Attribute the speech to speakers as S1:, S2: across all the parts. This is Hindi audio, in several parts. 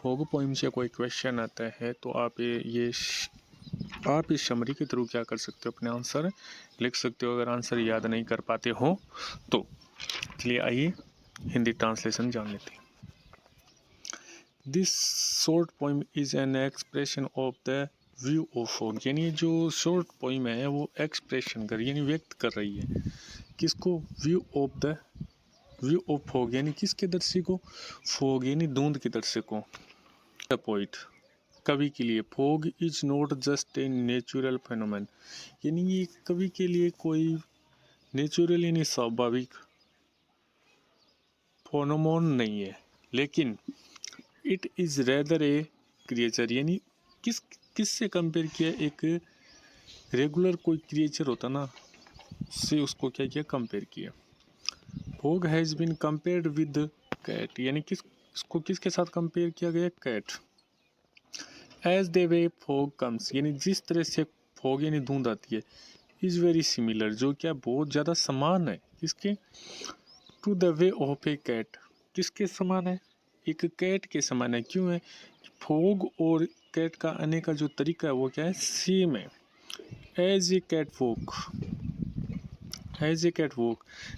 S1: फोग पोइम से कोई क्वेश्चन आता है तो आप इस समरी के थ्रू क्या कर सकते हो, अपने आंसर लिख सकते हो अगर आंसर याद नहीं कर पाते हो तो। चलिए आइए हिंदी ट्रांसलेशन जान लेते हैं। This short poem is an expression of the view of fog, यानी जो शॉर्ट पोइम है वो एक्सप्रेशन कर यानी व्यक्त कर रही है किसको, व्यू ऑफ फोग यानी किसके दृश्य को, फोग यानी धुंध के दृश्य को। द पोइट कवि के लिए, fog is not just a natural फेनोमेन, यानी ये कवि के लिए कोई नेचुरल यानी स्वाभाविक फोनोमोन नहीं है, लेकिन it is rather A creature, यानी किससे कंपेयर किया, एक रेगुलर कोई क्रिएचर होता ना से उसको क्या किया, कंपेयर किया। Fog has been compared with cat, यानी इसको किसके साथ कंपेयर किया गया, cat. As the way fog comes, यानी जिस तरह से फोग यानी धुंध आती है, इज वेरी सिमिलर, जो क्या बहुत ज़्यादा समान है किसके, to the way of a cat, किसके समान है, एक कैट के समान है। क्यों है, फोग और कैट का आने का जो तरीका है वो क्या है, सेम है। एज ए कैट वॉक,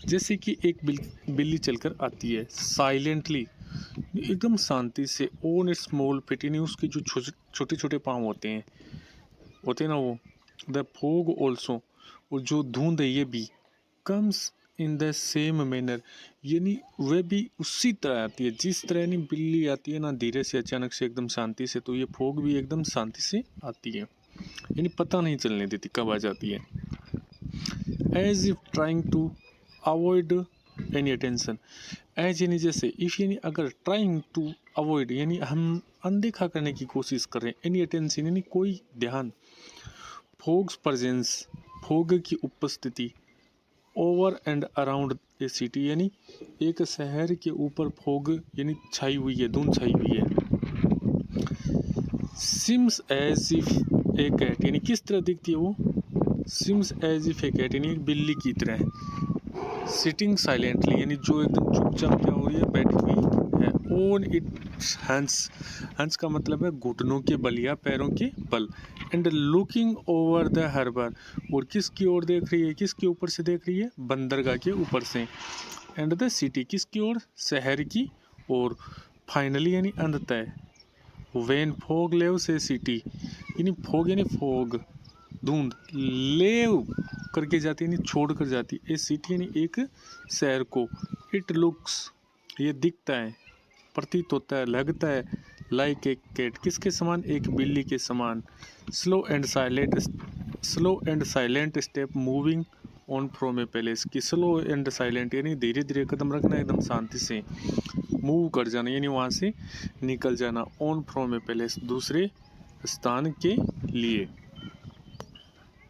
S1: जैसे कि एक बिल्ली चलकर आती है, साइलेंटली एकदम शांति से, ऑन इट्स स्मॉल फीट, यानी उसके जो छोटे छोटे पाँव होते हैं ना वो, द फोग ऑल्सो, और जो धुंध है ये भी, comes in the same manner, यानी वह भी उसी तरह आती है जिस तरह यानी बिल्ली आती है ना धीरे से अचानक से एकदम शांति से, तो ये फोग भी एकदम शांति से आती है, यानी पता नहीं चलने देती कब आ जाती है। As if trying to avoid any attention, as यानी जैसे, इफ यानी अगर, ट्राइंग टू अवॉइड यानी हम अनदेखा करने की कोशिश कर रहे हैं, एनी अटेंशन यानी कोई ध्यान, फोग्स प्रेजेंस फोग की उपस्थिति, over and around a city, यानी एक शहर के ऊपर फोग यानी छाई हुई है, धुंध छाई हुई है। Seems as if a cat, यानी किस तरह दिखती है वो, seems as if a cat यानी एक बिल्ली की तरह, सिटिंग साइलेंटली यानी जो एकदम चुपचाप क्या हो रही है, बैठी हुई है, ऑन इट्स हैंड्स का मतलब है घुटनों के बल या पैरों के बल, and looking over the harbour, और किसकी ओर देख रही है, किसके ऊपर से देख रही है, बंदरगाह के ऊपर से, एंड द सिटी किसकी ओर, शहर की ओर, फाइनली यानी अंततः, when fog leaves A city, यानी फॉग धुंध, लेव करके जाती है यानी छोड़ कर जाती, ए सिटी यानी एक शहर को, इट लुक्स ये दिखता है, प्रतीत होता है, लगता है, लाइक ए कैट किसके समान, एक बिल्ली के समान, slow and silent step moving on from A palace, की स्लो एंड साइलेंट यानी धीरे धीरे कदम रखना, एकदम शांति से मूव कर जाना यानी वहाँ से निकल जाना, ऑन फ्रॉम ए पैलेस दूसरे स्थान के लिए।